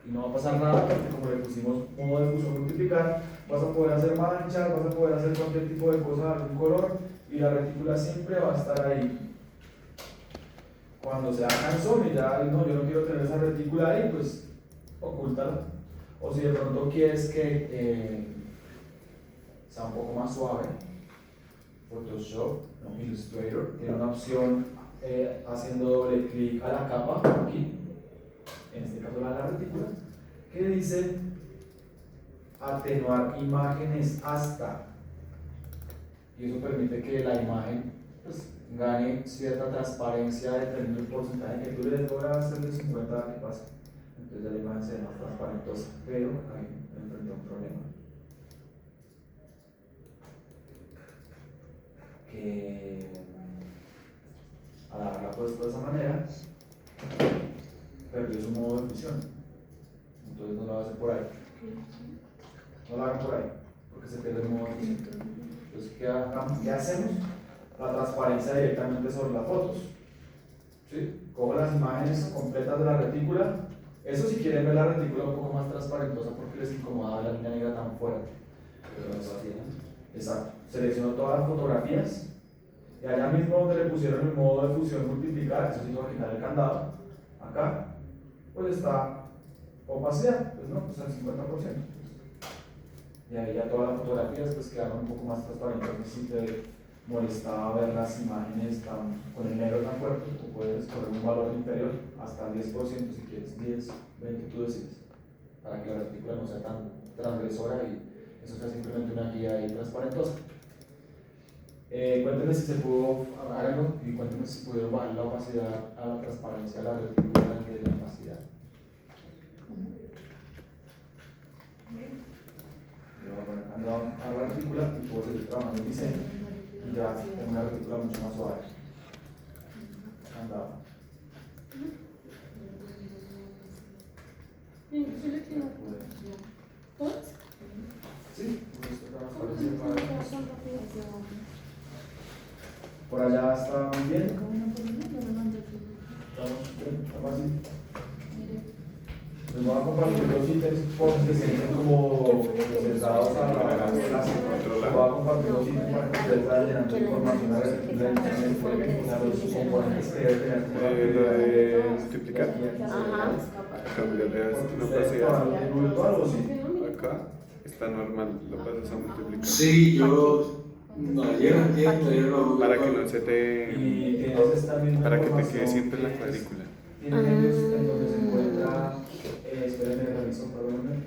Y no va a pasar nada porque como le pusimos modo de fusión multiplicar, vas a poder hacer manchas, vas a poder hacer cualquier tipo de cosa de algún color, y la retícula siempre va a estar ahí. Cuando se haga cansón y ya no, yo no quiero tener esa retícula ahí, pues ocúltala. O si de pronto quieres que sea un poco más suave, Photoshop, no, Illustrator, tiene una opción haciendo doble clic a la capa, aquí, en este caso la retícula, que dice atenuar imágenes hasta. y eso permite que la imagen pues, gane cierta transparencia dependiendo del porcentaje que tú le des. Voy a hacer de 50 a ver qué pasa. Entonces ya la imagen se ve más transparentosa, pero ahí me enfrenté a un problema. Que al haberla puesto de esa manera, perdió su modo de fusión. Entonces no lo hacen por ahí. No lo hagan por ahí, porque se pierde el modo de fusión. Entonces, ¿qué hacemos? La transparencia directamente sobre las fotos. ¿Sí? Cojo las imágenes completas de la retícula. Eso si quieren ver la retícula un poco más transparentosa porque les incomoda la línea negra tan fuerte. Exacto. Selecciono todas las fotografías y allá mismo donde le pusieron el modo de fusión multiplicar, eso sí va a quitar el candado, acá, pues está opacidad, pues no, pues al 50%. Y ahí ya todas las fotografías pues quedaron un poco más transparentes. Si te molestaba ver las imágenes con el negro tan fuerte, tú puedes poner un valor inferior hasta el 10% si quieres, 10, 20, tú decides, para que la retícula no sea tan transgresora y eso sea simplemente una guía ahí transparentosa. Cuéntenme si se pudo, háganlo y cuéntenme si pudieron bajar la opacidad a la transparencia de la retícula de la opacidad. Yo voy a poner candado a la retícula y puedo seguir trabajando en diseño y ya tengo una retícula mucho más suave. Candado. Sí, por allá está muy bien. Estamos así. Les voy a compartir los ítems porque se sienten como presentados a la clase. Les voy a compartir los ítems para que ustedes vayan llenando información a los componentes que deben tener. Lo de multiplicar. Ajá. Cambiarle a una opacidad. Acá está normal, lo pasas a multiplicar. Sí, yo ayer entiendo, Para que no se te. Y tienes esta misma Para que te información quede siempre la que cuadrícula. tienen ellos en donde se encuentra, espérenme, reviso, perdón.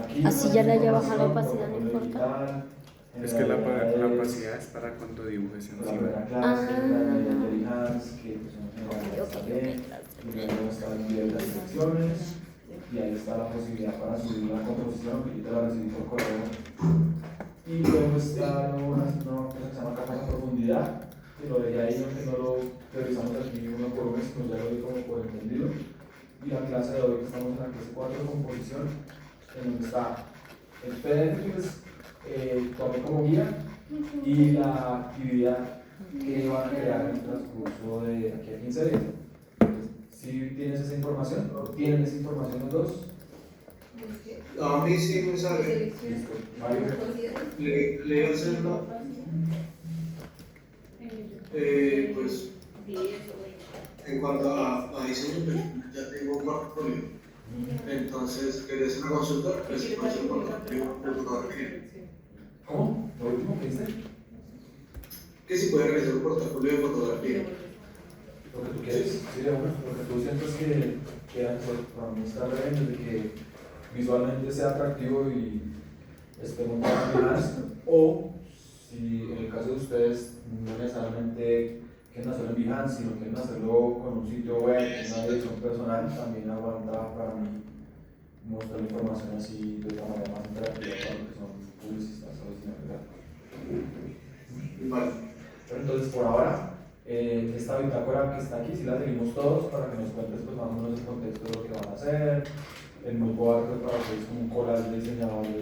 Aquí. Así ya le haya bajado la opacidad, no importa. Es que la opacidad es para cuando dibujes La encima. primera clase, la de Jerry Hans, que luego están bien las secciones y ahí está la posibilidad para subir la composición, que yo te la recibí por correo. Y luego está una cosa que se llama capa de profundidad, que lo de ahí que no lo revisamos aquí uno por uno, sino ya lo doy como por entendido. Y la clase de hoy, que estamos en la clase 4 de composición, en donde está el PDF que les tomé como guía y la actividad que van a crear en el transcurso de aquí a 15 días. Si tienes esa información, o tienen esa información los dos. a mí sí me sale. Listo. Mario. Le hacerlo, pues en cuanto a diseño, pues, ya tengo un portfolio. Entonces, ¿querés una consulta? Pues sí, pues el portfolio de fotografía. ¿Cómo? ¿Lo último que hice? Que si puede realizar un portafolio de fotografía. Lo que tú quieres, sí, de una, lo que tú sientes que para mí está bien, desde que visualmente sea atractivo y esté montado más, o si en el caso de ustedes no necesariamente quieren hacerlo en Behance, sino quieren hacerlo con un sitio web, una dirección personal, también aguanta para mí mostrar la información así de una manera más interactiva para los que son publicistas o diseñadores gráficos. Vale. Pero entonces, por ahora, esta bitácora que está aquí, si la seguimos todos para que nos cuentes pues, más o menos el contexto de lo que van a hacer. El nuevo arte para que es como un collage de diseñador de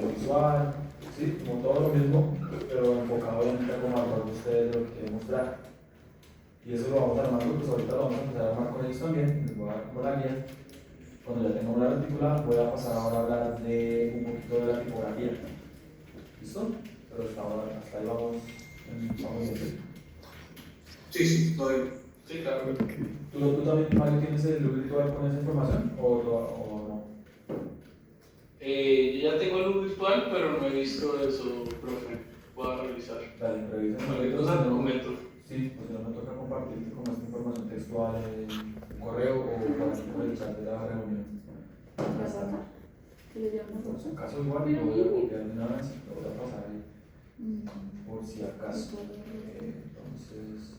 visual, ¿sí? Como todo lo mismo, pero enfocado obviamente a como armar ustedes lo que quieren mostrar. Y eso lo vamos armando, pues ahorita lo vamos a empezar a armar con ellos también, les voy a dar como la guía. Cuando ya tengamos la retícula, voy a pasar ahora a hablar de un poquito de la tipografía. ¿Listo? Pero hasta ahí vamos bien. Sí, todo bien. Sí, claro. ¿Tú también, Mario, tienes el look virtual con esa información o no? Yo ya tengo el look virtual, pero no he visto eso, profe. Voy a revisar. Dale, revisa. Los documentos. Sí, pues no me toca compartirte como esta información textual en un correo o para el chat de la reunión. que le llevan Por una si foto. acaso igual lo voy a copiar de una vez, lo voy a pasar ahí. Por si acaso. Entonces.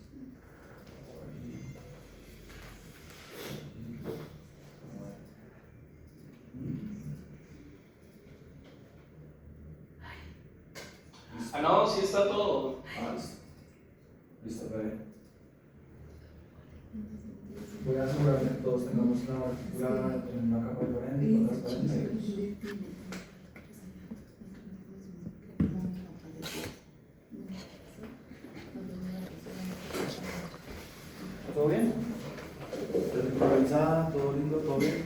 Ah, no, sí está todo. Ah, listo. Listo, bebé. Voy a asegurar que todos tengamos la partícula en una capa diferente con transparencia. ¿Todo bien? Realizada, todo lindo, todo bien.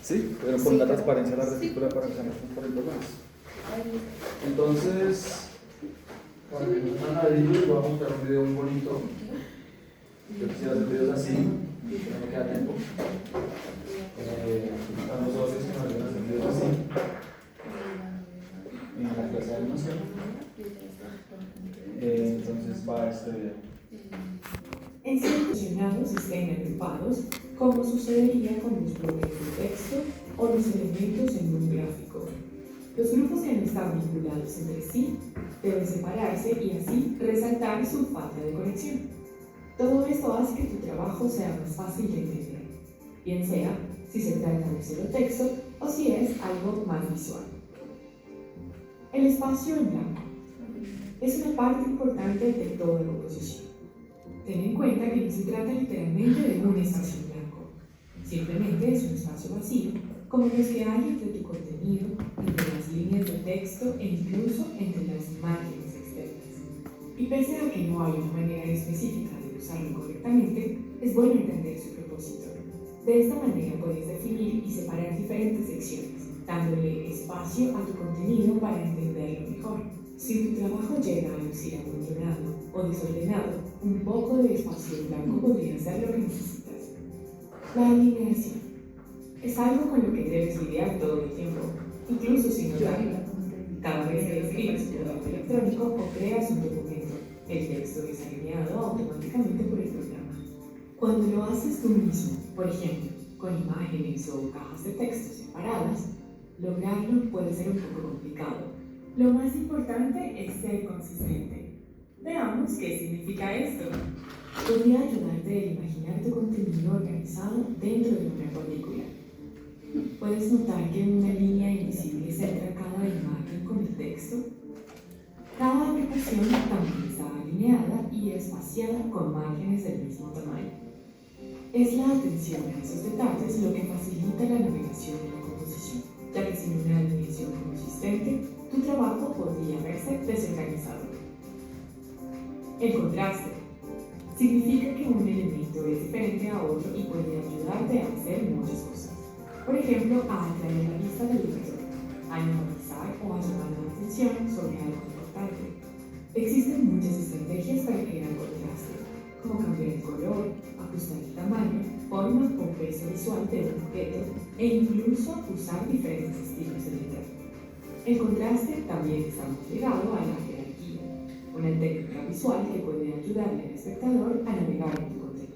Sí, pero con la transparencia de la retícula para que sea más transparente más. Entonces, para que no sea nadie, les voy a mostrar un video muy bonito. Yo quisiera hacer videos así, no me queda tiempo. Están los socios que nos ayudan a hacer videos así. En la clase de animación. Entonces va este video. En seleccionados estén agrupados, como sucedería con los bloques de texto o los elementos en un gráfico. Los grupos que no están vinculados entre sí deben separarse y así resaltar su falta de conexión. Todo esto hace que tu trabajo sea más fácil de entender, bien sea si se trata de solo texto o si es algo más visual. El espacio en blanco es una parte importante de toda composición. Ten en cuenta que no se trata literalmente de un espacio en blanco, simplemente es un espacio vacío, como los que hay entre tu contenido, entre las líneas de texto e incluso entre las imágenes externas. Y pese a que no hay una manera específica de usarlo correctamente, es bueno entender su propósito. De esta manera puedes definir y separar diferentes secciones, dándole espacio a tu contenido para entenderlo mejor. Si tu trabajo llega a lucir amontonado o desordenado, un poco de espacio en blanco podría ser lo que necesitas. La alineación es algo con lo que debes lidiar todo el tiempo, incluso sin notarlo. Cada vez que escribes un correo electrónico o creas un documento, el texto es alineado automáticamente por el programa. Cuando lo haces tú mismo, por ejemplo, con imágenes o cajas de texto separadas, lograrlo puede ser un poco complicado. Lo más importante es ser consistente. Veamos qué significa esto. Podría ayudarte a imaginar tu contenido organizado dentro de una cuadrícula. Puedes notar que una línea invisible centra cada imagen con el texto. Cada aplicación también está alineada y espaciada con márgenes del mismo tamaño. Es la atención a esos detalles lo que facilita la navegación en la composición, ya que sin una alineación consistente, tu trabajo podría verse desorganizado. El contraste significa que un elemento es diferente a otro y puede ayudarte a hacer muchas cosas. Por ejemplo, a atraer la vista del lector, a enfatizar o a llamar la atención sobre algo importante. Existen muchas estrategias para crear contraste, como cambiar el color, ajustar el tamaño, forma o peso visual de un objeto e incluso usar diferentes estilos de letra. El contraste también está muy ligado a la jerarquía, una técnica visual que puede ayudarle al espectador a navegar en tu contenido.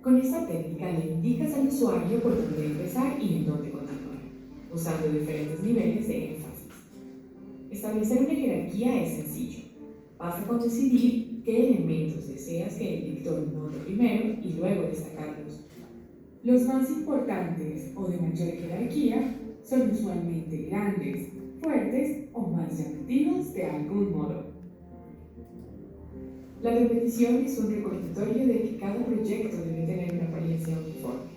Con esta técnica le indicas al usuario por dónde empezar y en dónde continuar, usando diferentes niveles de énfasis. Establecer una jerarquía es sencillo. Basta con decidir qué elementos deseas que el lector note primero y luego destacarlos. Los más importantes o de mayor jerarquía son usualmente grandes, fuertes o más llamativos de algún modo. La repetición es un recordatorio de que cada proyecto debe tener una apariencia uniforme.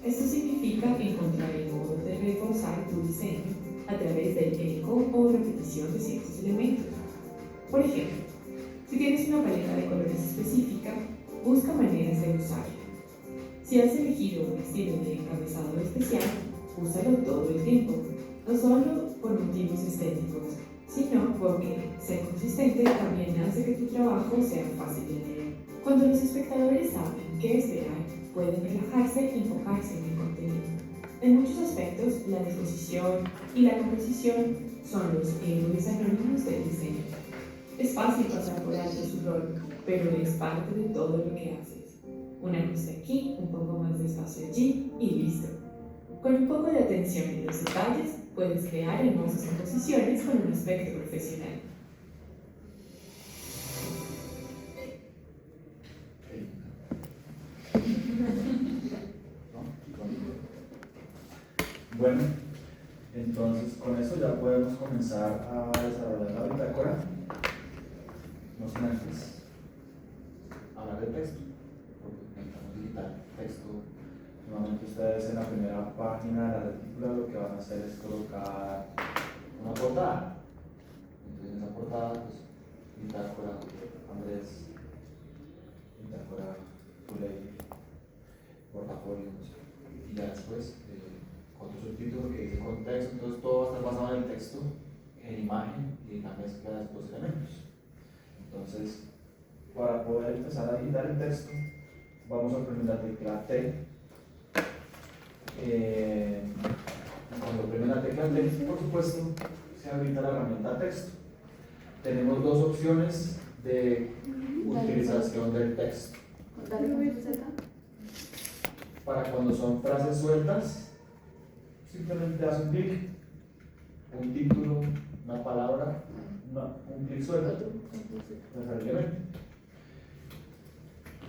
Esto significa encontrar el modo de reforzar tu diseño a través del eco o repetición de ciertos elementos. Por ejemplo, si tienes una paleta de colores específica, busca maneras de usarla. Si has elegido un estilo de encabezado especial, úsalo todo el tiempo, no solo por motivos estéticos, sino porque ser consistente también hace que tu trabajo sea fácil de leer. Cuando los espectadores saben qué esperar, pueden relajarse y enfocarse en el contenido. En muchos aspectos, la disposición y la composición son los héroes anónimos del diseño. Es fácil pasar por alto su rol, pero es parte de todo lo que haces. Una cosa aquí, un poco más de espacio allí y listo. Con un poco de atención en los detalles, puedes crear hermosas composiciones con un aspecto profesional. Bueno, entonces con eso ya podemos comenzar a desarrollar la bitácora. No sin antes hablar de texto, porque necesitamos digitar texto. Normalmente ustedes en la primera página de la retícula lo que van a hacer es colocar una portada. Entonces en esa portada, pues, bitácora, Andrés, bitácora, Tuley, portafolio, y ya después otro subtítulo que dice contexto. Entonces todo va a estar basado en el texto, en imagen y en la mezcla de estos elementos. Entonces, para poder empezar a digitar el texto, vamos a oprimir la tecla T. Cuando oprimimos la tecla T, por supuesto, se habilita la herramienta texto. Tenemos dos opciones de utilización del texto. Para cuando son frases sueltas, simplemente haz un clic, un título, una palabra, un clic suelto, preferiblemente.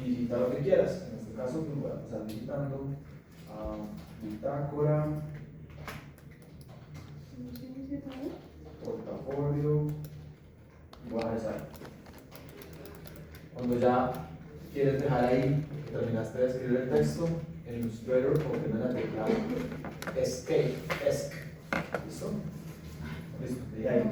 Digita lo que quieras. En este caso, pues voy a empezar digitando bitácora, portafolio, y voy a dejar. Cuando ya quieres dejar ahí, que terminaste de escribir el texto, en Illustrator oprime la tecla Escape, ¿listo? Listo, y ahí.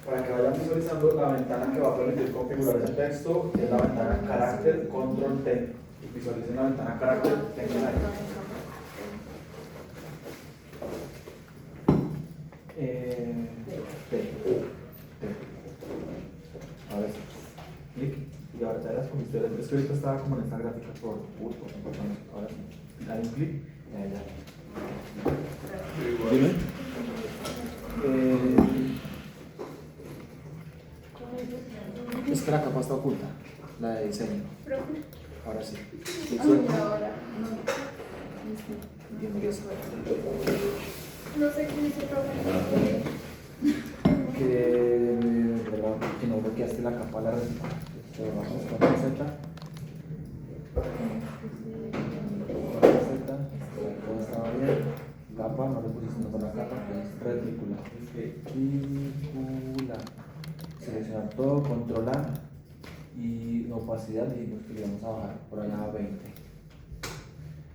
Para que vayan visualizando, la ventana que va a permitir configurar ese texto es la ventana carácter control T. Visualicen la ventana carácter, tengan ahí. A ver, clic, y ahora te das con ustedes. Es que ahorita estaba como en esta gráfica por ahora sí, dale un clic y ahí ya. Dime. Es que la capa está oculta, la de diseño. Ahora sí. Y empieza. No sé qué dice, profe. Que no bloqueaste la capa de la retina. Vamos con la Z. Todo estaba bien. Capa, no le pusiste nada a la capa, que es retícula. Retícula. Seleccionar todo, controlar y la opacidad dijimos que le vamos a bajar por allá a 20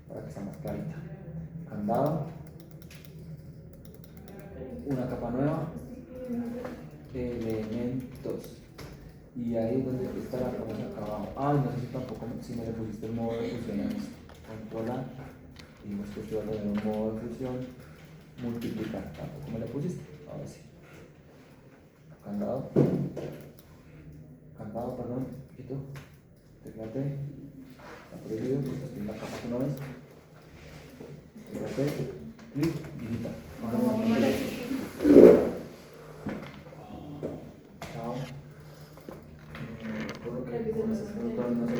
para que sea más clarita. Candado, una capa nueva, elementos, y ahí donde está la capa acá abajo. No sé si tampoco, si me le pusiste el modo de fusión a esto. Controlar, dijimos que esto va a tener un modo de fusión, multiplicar, tampoco me le pusiste, ahora sí. Candado, perdón, quito, tecla T, está prohibido, pues aquí en la capa que no ves, tecla T, clic, digita. Chao. Por lo que con ese botón no se